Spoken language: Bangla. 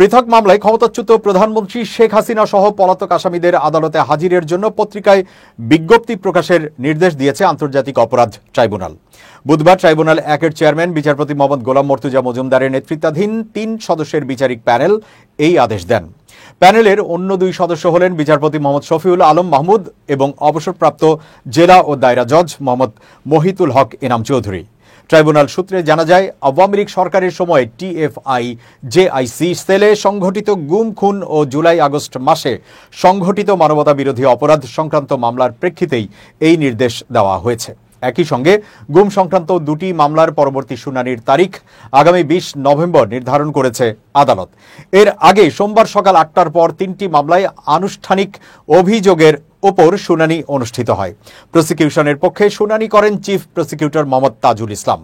পৃথক মামলায় ক্ষমতাচ্যুত প্রধানমন্ত্রী শেখ হাসিনা সহ পলাতক আসামিদের আদালতে হাজিরের জন্য পত্রিকায় বিজ্ঞপ্তি প্রকাশের নির্দেশ দিয়েছে আন্তর্জাতিক অপরাধ ট্রাইব্যুনাল। বুধবার ট্রাইব্যুনাল 1-এর চেয়ারম্যান বিচারপতি মোহাম্মদ গোলাম মর্তুজা মজুমদারের নেতৃত্বাধীন 3 সদস্যের বিচারিক প্যানেল এই আদেশ দেন। প্যানেলের অন্য 2 সদস্য হলেন বিচারপতি মোহাম্মদ শফিউল আলম মাহমুদ এবং অবসরপ্রাপ্ত জেলা ও দায়রা জজ মোহাম্মদ মহিতুল হক এনাম চৌধুরী। ট্রাইব্যুনাল সূত্রে জানা যায়, আওয়ামী লীগ সরকারের সময় টিএফআই জেআইসি সেলে সংঘটিত গুম, খুন ও জুলাই-আগস্ট মাসে সংঘটিত মানবতা বিরোধী অপরাধ সংক্রান্ত মামলার প্রেক্ষিতেই এই নির্দেশ দেওয়া হয়েছে। একই সঙ্গে গুম সংক্রান্ত 2টি মামলার পরবর্তী শুনানির তারিখ আগামী 20 নভেম্বর নির্ধারণ করেছে আদালত। এর আগে সোমবার সকাল 8টার পর 3টি মামলায় আনুষ্ঠানিক অভিযোগের ওপর শুনানি অনুষ্ঠিত হয়। প্রসিকিউশনের পক্ষে শুনানি করেন চিফ প্রসিকিউটর মোহাম্মদ তাজুল ইসলাম।